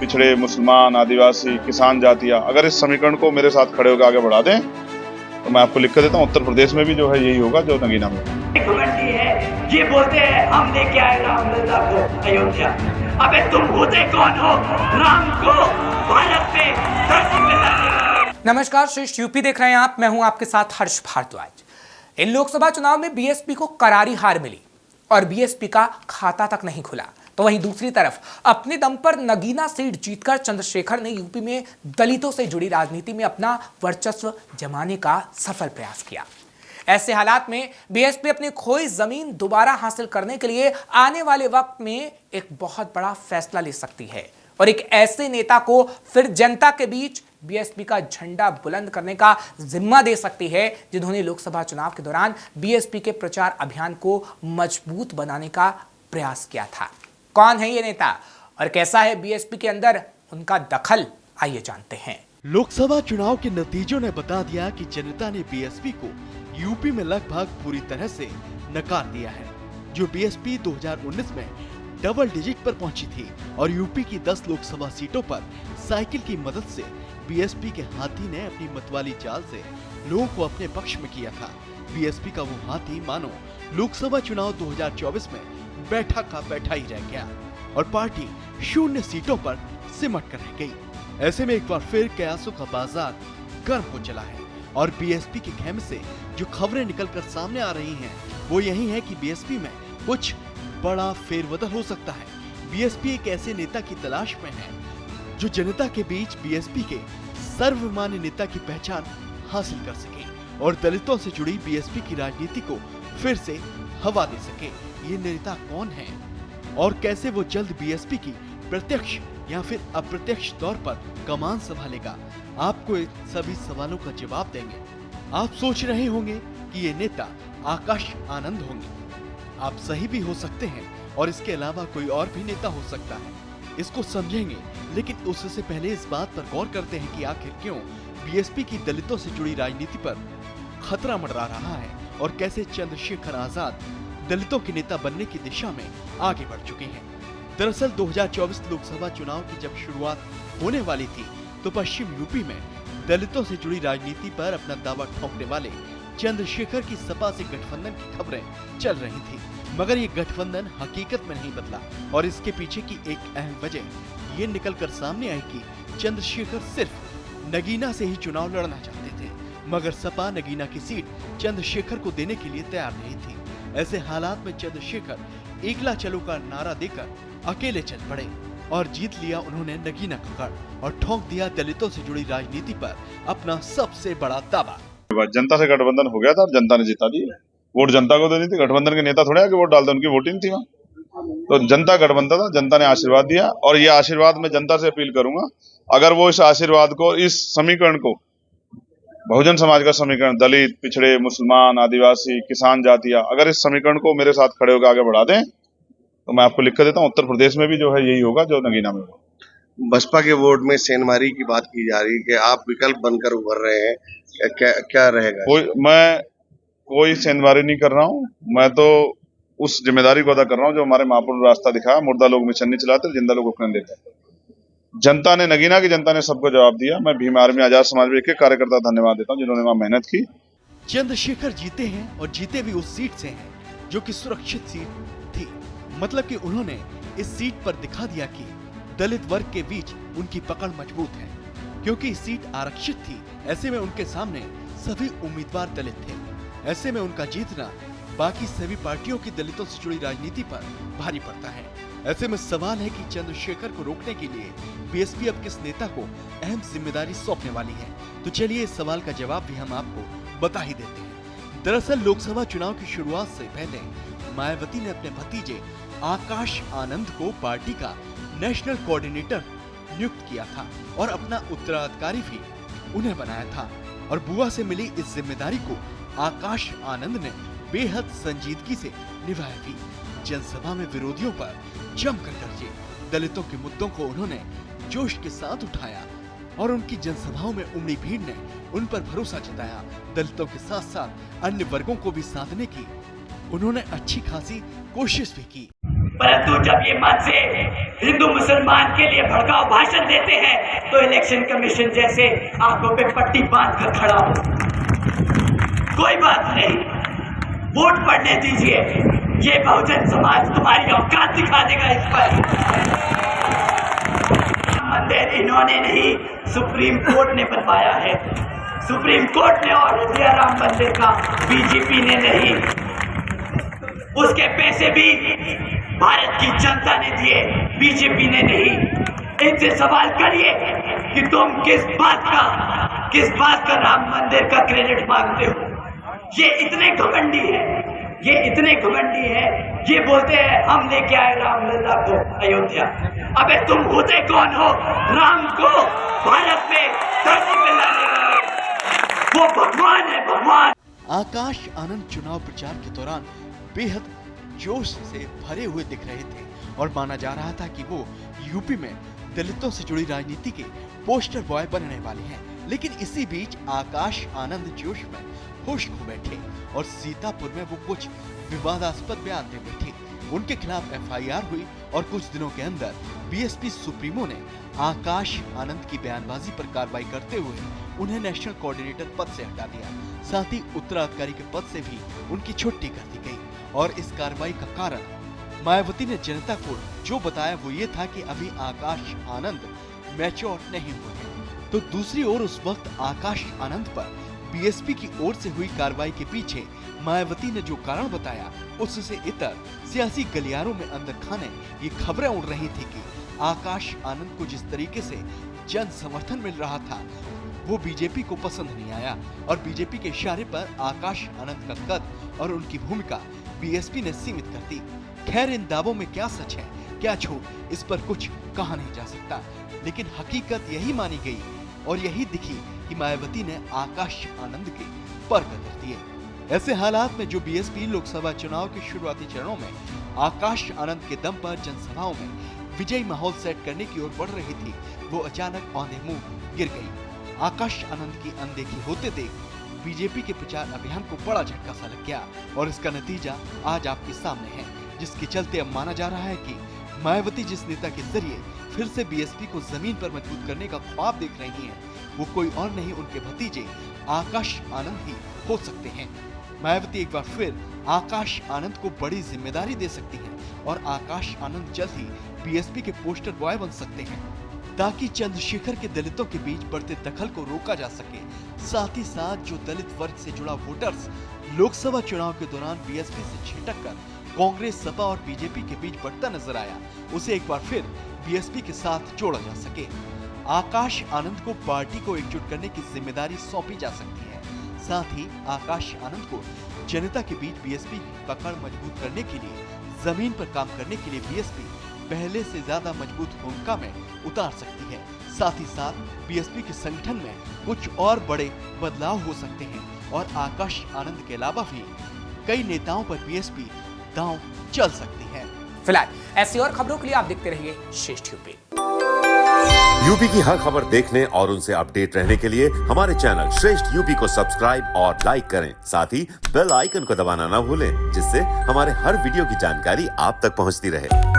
पिछड़े, मुसलमान, आदिवासी, किसान जातियां, अगर इस समीकरण को मेरे साथ खड़े होकर आगे बढ़ा दें तो मैं आपको लिख कर देता हूँ, उत्तर प्रदेश में भी जो है यही होगा जो नगीना में। घमंडी है, ये बोलते हैं हम लेके आए रामलला को अयोध्या। अबे तुम होते कौन हो राम को भारत पे धरती पे लाने? नमस्कार, श्रेष्ठ यूपी देख रहे हैं आप। मैं हूं आपके साथ हर्ष भारद्वाज। इन लोकसभा चुनाव में बीएसपी को करारी हार मिली और बीएसपी का खाता तक नहीं खुला। तो वहीं दूसरी तरफ अपने दम पर नगीना सीट जीतकर चंद्रशेखर ने यूपी में दलितों से जुड़ी राजनीति में अपना वर्चस्व जमाने का सफल प्रयास किया। ऐसे हालात में बीएसपी अपनी खोई जमीन दोबारा हासिल करने के लिए आने वाले वक्त में एक बहुत बड़ा फैसला ले सकती है और एक ऐसे नेता को फिर जनता के बीच बीएसपी का झंडा बुलंद करने का जिम्मा दे सकती है, जिन्होंने लोकसभा चुनाव के दौरान बीएसपी के प्रचार अभियान को मजबूत बनाने का प्रयास किया था। कौन है ये नेता और कैसा है बीएसपी के अंदर उनका दखल, आइए जानते हैं। लोकसभा चुनाव के नतीजों ने बता दिया कि जनता ने बीएसपी को यूपी में लगभग पूरी तरह से नकार दिया है। जो बीएसपी 2019 में डबल डिजिट पर पहुंची थी और यूपी की 10 लोकसभा सीटों पर साइकिल की मदद से बीएसपी के हाथी ने अपनी मतवाली चाल से लोगों को अपने पक्ष में किया था। बीएसपी का वो हाथी मानो लोकसभा चुनाव 2024 में बैठा का बैठा ही रह गया और पार्टी 0 सीटों पर सिमट कर रह गई। ऐसे में एक बार फिर कयासों का बाजार गर्म हो चला है और बीएसपी के खेमे से जो खबरें निकलकर सामने आ रही हैं, वो यही है कि बीएसपी में कुछ बड़ा फेरबदल हो सकता है। बीएसपी एक ऐसे नेता की तलाश में है जो जनता के बीच बीएसपी के सर्वमान्य नेता की पहचान हासिल कर सके और दलितों से जुड़ी बीएसपी की राजनीति को फिर से हवा दे सके। ये नेता कौन है और कैसे वो जल्द बीएसपी की प्रत्यक्ष या फिर अप्रत्यक्ष तौर पर कमान संभालेगा, आपको इन सभी सवालों का जवाब देंगे। आप सोच रहे होंगे कि ये नेता आकाश आनंद होंगे। आप सही भी हो सकते हैं और इसके अलावा कोई और भी नेता हो सकता है, इसको समझेंगे। लेकिन उससे पहले इस बात पर गौर करते हैं कि आखिर क्यों बीएसपी की दलितों से जुड़ी राजनीति पर खतरा मंडरा रहा है और कैसे चंद्रशेखर आजाद दलितों के नेता बनने की दिशा में आगे बढ़ चुके हैं। दरअसल 2024 लोकसभा चुनाव की जब शुरुआत होने वाली थी तो पश्चिम यूपी में दलितों से जुड़ी राजनीति पर अपना दावा ठोकने वाले चंद्रशेखर की सपा से गठबंधन की खबरें चल रही थी, मगर ये गठबंधन हकीकत में नहीं बदला और इसके पीछे की एक अहम वजह ये निकलकर सामने आई कि चंद्रशेखर सिर्फ नगीना से ही चुनाव लड़ना चाहते थे, मगर सपा नगीना की सीट चंद्रशेखर को देने के लिए तैयार नहीं थी। ऐसे हालात में चंद्रशेखर एकला चलो का नारा देकर अकेले चल पड़े और जीत लिया उन्होंने नगीना का गढ़ और ठोक दिया दलितों से जुड़ी राजनीति पर अपना सबसे बड़ा दावा। जनता से गठबंधन हो गया था और जनता ने जिता दिया। वोट जनता को देनी थी, गठबंधन के नेता थोड़े आके वोट डालते, उनकी वोट ही नहीं थी वहाँ। तो जनता गठबंधन था, जनता ने आशीर्वाद दिया और ये आशीर्वाद मैं जनता से अपील करूंगा, अगर वो इस आशीर्वाद को, इस समीकरण को, बहुजन समाज का समीकरण, दलित, पिछड़े, मुसलमान, आदिवासी, किसान जातियां, अगर इस समीकरण को मेरे साथ खड़े होकर आगे बढ़ा दें तो मैं आपको लिख कर देता हूँ, उत्तर प्रदेश में भी जो है यही होगा जो नगीना में होगा। बसपा के वोट में सेंधमारी की बात की जा रही है कि आप विकल्प बनकर उभर रहे हैं, क्या रहेगा? मैं कोई सेंधमारी नहीं कर रहा हूँ, मैं तो उस जिम्मेदारी को अदा कर रहा हूँ जो हमारे महापुरुष रास्ता दिखाया। मुर्दा लोग मिशन नहीं चलाते, जिंदा लोग हुक्म देते हैं। जनता ने, नगीना की जनता ने सबको जवाब दिया। मैं भीम आर्मी आजाद समाज में एक कार्यकर्ता धन्यवाद देता हूँ जिन्होंने वहां मेहनत की। चंद्रशेखर जीते हैं और जीते भी उस सीट से हैं जो कि सुरक्षित सीट थी। मतलब कि उन्होंने इस सीट पर दिखा दिया कि दलित वर्ग के बीच उनकी पकड़ मजबूत है, क्योंकि इस सीट आरक्षित थी। ऐसे में उनके सामने सभी उम्मीदवार दलित थे। ऐसे में उनका जीतना बाकी सभी पार्टियों की दलितों से जुड़ी राजनीति पर भारी पड़ता है। ऐसे में सवाल है कि चंद्रशेखर को रोकने के लिए बीएसपी अब किस नेता को अहम जिम्मेदारी सौंपने वाली है। तो चलिए इस सवाल का जवाब भी हम आपको बता ही देते हैं। दरअसल लोकसभा चुनाव की शुरुआत से पहले मायावती ने अपने भतीजे आकाश आनंद को पार्टी का नेशनल कोऑर्डिनेटर नियुक्त किया था और अपना उत्तराधिकारी भी उन्हें बनाया था और बुआ से मिली इस जिम्मेदारी को आकाश आनंद ने बेहद संजीदगी से निभाया भी। जनसभा में विरोधियों पर जमकर गरजे, दलितों के मुद्दों को उन्होंने जोश के साथ उठाया और उनकी जनसभाओं में उमड़ी भीड़ ने उन पर भरोसा जताया। दलितों के साथ साथ अन्य वर्गों को भी साधने की उन्होंने अच्छी खासी कोशिश भी की। परंतु जब ये मन से हिंदू मुसलमान के लिए भड़काऊ भाषण देते हैं तो इलेक्शन कमीशन जैसे आंखों पे पट्टी बांध कर खड़ा हो। कोई बात नहीं, वोट पड़ने दीजिए, ये बहुजन समाज तुम्हारी औकात दिखा देगा। इस पर मंदिर इन्होंने नहीं, सुप्रीम कोर्ट ने बनवाया है। सुप्रीम कोर्ट ने ऑर्डर दिया राम मंदिर का, बीजेपी ने नहीं। उसके पैसे भी भारत की जनता ने दिए, बीजेपी ने नहीं। इनसे सवाल करिए कि तुम किस बात का राम मंदिर का क्रेडिट मांगते हो। ये इतने घमंडी है, ये बोलते हैं हम लेके आए रामलला को अयोध्या। अबे तुम होते कौन हो राम को भारत में धरती पे लाने वाले? वो भगवान है, भगवान। आकाश आनंद चुनाव प्रचार के दौरान बेहद जोश से भरे हुए दिख रहे थे और माना जा रहा था कि वो यूपी में दलितों से जुड़ी राजनीति के पोस्टर बॉय बनने वाले हैं। लेकिन इसी बीच आकाश आनंद जोश में होश खो बैठे और सीतापुर में वो कुछ विवादास्पद बयान दे बैठे। उनके खिलाफ एफआईआर हुई और कुछ दिनों के अंदर बीएसपी सुप्रीमो ने आकाश आनंद की बयानबाजी पर कार्रवाई करते हुए उन्हें नेशनल कोऑर्डिनेटर पद से हटा दिया। साथ ही उत्तराधिकारी के पद से भी उनकी छुट्टी कर दी गई। और इस कार्रवाई का कारण मायावती ने जनता को जो बताया वो ये था कि अभी आकाश आनंद मैच्योर नहीं हुए हैं। तो दूसरी ओर उस वक्त आकाश आनंद पर बीएसपी की ओर से हुई कार्रवाई के पीछे मायावती ने जो कारण बताया उससे इतर सियासी गलियारों में अंदर खाने ये खबरें उड़ रही थी कि आकाश आनंद को जिस तरीके से जन समर्थन मिल रहा था वो बीजेपी को पसंद नहीं आया और बीजेपी के इशारे पर आकाश आनंद का कद और उनकी भूमिका बीएसपी ने सीमित कर दी। खैर इन दावों में क्या सच है क्या झूठ, इस पर कुछ कहा नहीं जा सकता, लेकिन हकीकत यही मानी गई और यही दिखी कि मायावती ने आकाश आनंद के पर कदर दिए। ऐसे हालात में जो बीएसपी लोकसभा चुनाव के शुरुआती चरणों में आकाश आनंद के दम पर जनसभाओं में विजयी माहौल सेट करने की ओर बढ़ रही थी, वो अचानक औंधे मुंह गिर गई। आकाश आनंद की अनदेखी होते देख बीजेपी के प्रचार अभियान को बड़ा झटका सा लग गया और इसका नतीजा आज आपके सामने है, जिसके चलते अब माना जा रहा है कि मायावती जिस नेता के जरिए फिर से बीएसपी को जमीन पर मजबूत करने का ख्वाब देख रही हैं, वो कोई और नहीं उनके भतीजे आकाश आनंद ही हो सकते हैं। मायावती एक बार फिर आकाश आनंद को बड़ी जिम्मेदारी दे सकती हैं और आकाश आनंद जल्द ही बीएसपी के पोस्टर बॉय बन सकते हैं ताकि चंद्रशेखर के दलितों के बीच बढ़ते दखल को रोका जा सके। साथ ही साथ जो दलित वर्ग से जुड़ा वोटर्स लोकसभा चुनाव के दौरान बीएसपी से छिटक कर कांग्रेस, सपा और बीजेपी के बीच बढ़ता नजर आया, उसे एक बार फिर बीएसपी के साथ जोड़ा जा सके। आकाश आनंद को पार्टी को एकजुट करने की जिम्मेदारी सौंपी जा सकती है। साथ ही आकाश आनंद को जनता के बीच बीएसपी की पकड़ मजबूत करने के लिए, जमीन पर काम करने के लिए बीएसपी पहले से ज्यादा मजबूत भूमिका में उतार सकती है। साथ ही साथ बीएसपी के संगठन में कुछ और बड़े बदलाव हो सकते हैं और आकाश आनंद के अलावा भी कई नेताओं पर बीएसपी दांव चल सकती है। फिलहाल ऐसी और खबरों के लिए आप देखते रहिए श्रेष्ठ यूपी। यूपी की हर खबर देखने और उनसे अपडेट रहने के लिए हमारे चैनल श्रेष्ठ यूपी को सब्सक्राइब और लाइक करें। साथ ही बेल आइकन को दबाना ना भूलें, जिससे हमारे हर वीडियो की जानकारी आप तक पहुंचती रहे।